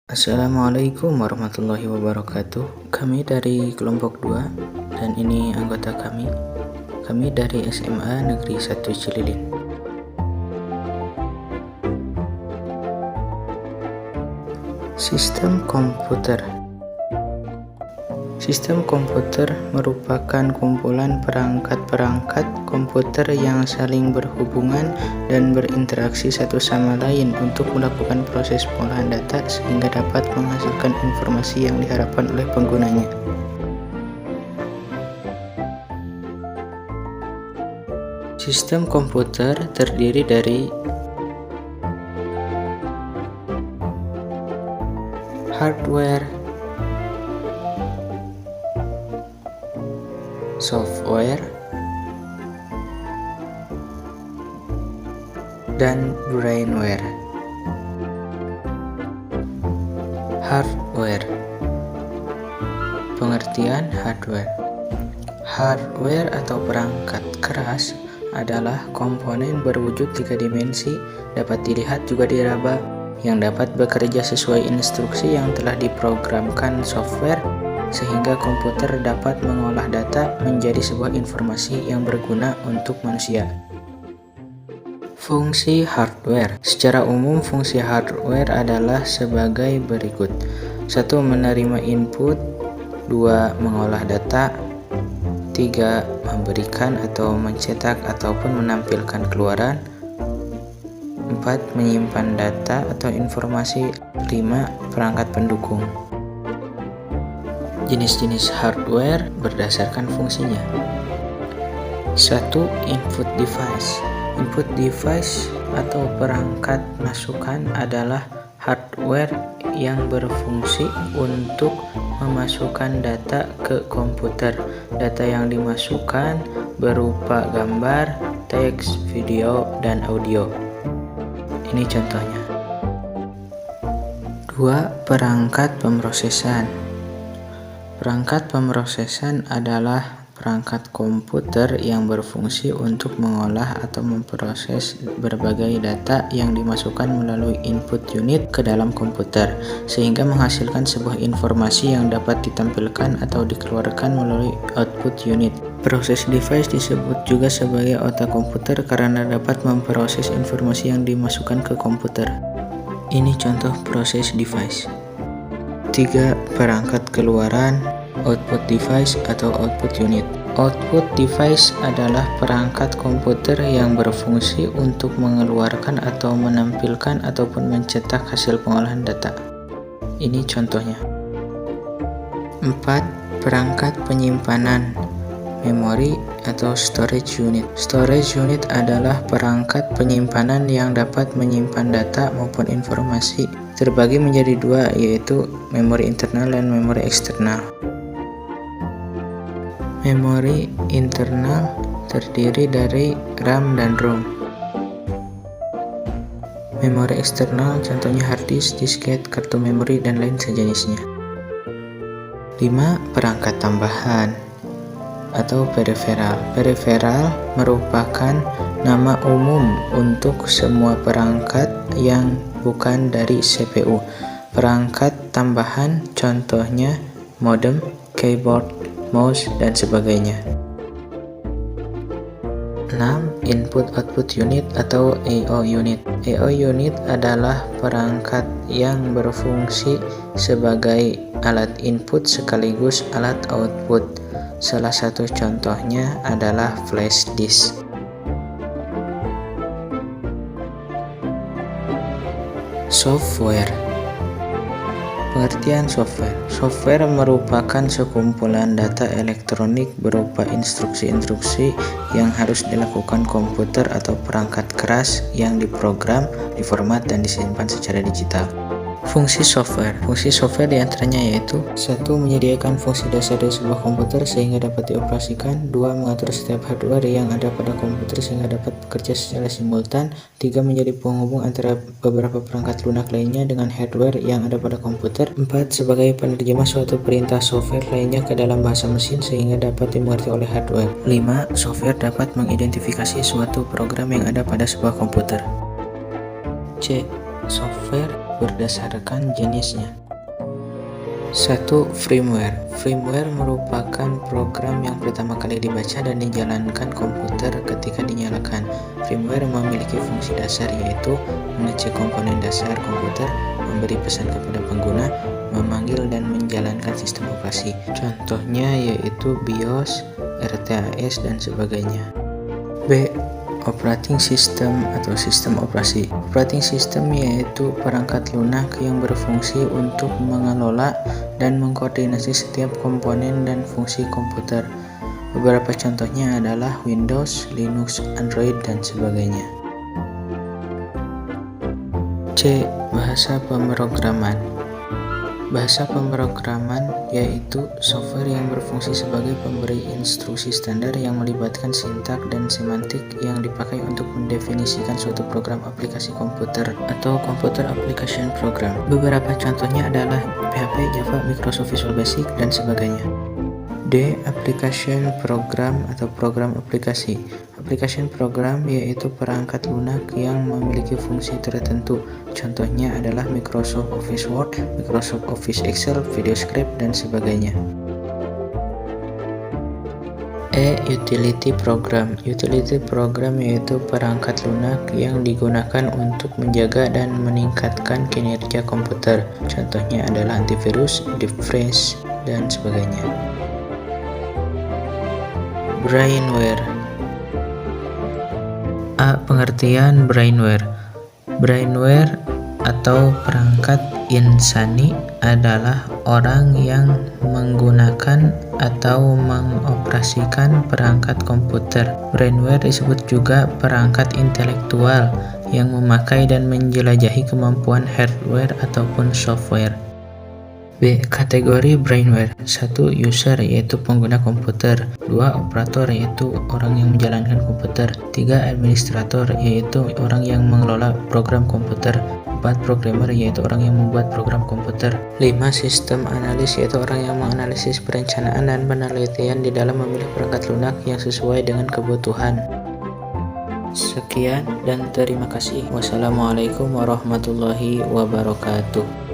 Assalamualaikum warahmatullahi wabarakatuh. Kami dari kelompok 2 dan ini anggota kami. Kami dari SMA Negeri 1 Cililin. Sistem komputer. Sistem komputer merupakan kumpulan perangkat-perangkat komputer yang saling berhubungan dan berinteraksi satu sama lain untuk melakukan proses pengolahan data sehingga dapat menghasilkan informasi yang diharapkan oleh penggunanya. Sistem komputer terdiri dari hardware, software, dan brainware. Hardware. Pengertian hardware. Hardware atau perangkat keras adalah komponen berwujud 3 dimensi, dapat dilihat juga diraba, yang dapat bekerja sesuai instruksi yang telah diprogramkan software sehingga komputer dapat mengolah data menjadi sebuah informasi yang berguna untuk manusia. Fungsi hardware. Secara umum, fungsi hardware adalah sebagai berikut. 1. Menerima input. 2. Mengolah data. 3. Memberikan atau mencetak ataupun menampilkan keluaran. 4. Menyimpan data atau informasi. 5. Perangkat pendukung. Jenis-jenis hardware berdasarkan fungsinya. 1. Input device. Input device atau perangkat masukan adalah hardware yang berfungsi untuk memasukkan data ke komputer. Data yang dimasukkan berupa gambar, teks, video, dan audio. Ini contohnya. 2. Perangkat pemrosesan. Perangkat pemrosesan adalah perangkat komputer yang berfungsi untuk mengolah atau memproses berbagai data yang dimasukkan melalui input unit ke dalam komputer, sehingga menghasilkan sebuah informasi yang dapat ditampilkan atau dikeluarkan melalui output unit. Proses device disebut juga sebagai otak komputer karena dapat memproses informasi yang dimasukkan ke komputer. Ini contoh proses device. 3. Perangkat keluaran, output device atau output unit. Output device adalah perangkat komputer yang berfungsi untuk mengeluarkan atau menampilkan ataupun mencetak hasil pengolahan data. Ini contohnya. 4. Perangkat penyimpanan, memori atau storage unit. Storage unit adalah perangkat penyimpanan yang dapat menyimpan data maupun informasi. Terbagi menjadi 2, yaitu memori internal dan memori eksternal. Memori internal terdiri dari RAM dan ROM. Memori eksternal contohnya hard disk, disket, kartu memori, dan lain sejenisnya. 5. Perangkat tambahan atau peripheral. Peripheral merupakan nama umum untuk semua perangkat yang bukan dari CPU. Perangkat tambahan contohnya modem, keyboard, mouse, dan sebagainya. 6. Input-output unit atau I/O unit. I/O unit adalah perangkat yang berfungsi sebagai alat input sekaligus alat output. Salah satu contohnya adalah flash disk. Software. Pengertian software. Software merupakan sekumpulan data elektronik berupa instruksi-instruksi yang harus dilakukan komputer atau perangkat keras yang diprogram, diformat, dan disimpan secara digital. Fungsi software. Fungsi software diantaranya yaitu 1. Menyediakan fungsi dasar dari sebuah komputer sehingga dapat dioperasikan. 2. Mengatur setiap hardware yang ada pada komputer sehingga dapat bekerja secara simultan. 3. Menjadi penghubung antara beberapa perangkat lunak lainnya dengan hardware yang ada pada komputer. 4. Sebagai penerjemah suatu perintah software lainnya ke dalam bahasa mesin sehingga dapat dimengerti oleh hardware. 5. Software dapat mengidentifikasi suatu program yang ada pada sebuah komputer. C. Software berdasarkan jenisnya. 1. Firmware. Firmware merupakan program yang pertama kali dibaca dan dijalankan komputer ketika dinyalakan. Firmware memiliki fungsi dasar, yaitu mengecek komponen dasar komputer, memberi pesan kepada pengguna, memanggil dan menjalankan sistem operasi. Contohnya yaitu BIOS, RTAS, dan sebagainya. B. Operating System atau sistem operasi. Operating System yaitu perangkat lunak yang berfungsi untuk mengelola dan mengkoordinasi setiap komponen dan fungsi komputer. Beberapa contohnya adalah Windows, Linux, Android, dan sebagainya. C. Bahasa pemrograman. Bahasa pemrograman yaitu software yang berfungsi sebagai pemberi instruksi standar yang melibatkan sintak dan semantik yang dipakai untuk mendefinisikan suatu program aplikasi komputer atau Computer Application Program. Beberapa contohnya adalah PHP, Java, Microsoft Visual Basic, dan sebagainya. D. Application Program atau program aplikasi. Application program yaitu perangkat lunak yang memiliki fungsi tertentu. Contohnya adalah Microsoft Office Word, Microsoft Office Excel, VideoScript, dan sebagainya. E. Utility Program. Utility Program yaitu perangkat lunak yang digunakan untuk menjaga dan meningkatkan kinerja komputer. Contohnya adalah antivirus, defresh, dan sebagainya. Brainware. A. Pengertian brainware. Brainware atau perangkat insani adalah orang yang menggunakan atau mengoperasikan perangkat komputer. Brainware disebut juga perangkat intelektual yang memakai dan menjelajahi kemampuan hardware ataupun software. B. Kategori brainware. 1. User yaitu pengguna komputer. 2. Operator yaitu orang yang menjalankan komputer. 3. Administrator yaitu orang yang mengelola program komputer. 4. Programmer yaitu orang yang membuat program komputer. 5. Sistem analis yaitu orang yang menganalisis perencanaan dan penelitian di dalam memilih perangkat lunak yang sesuai dengan kebutuhan. Sekian dan terima kasih. Wassalamualaikum warahmatullahi wabarakatuh.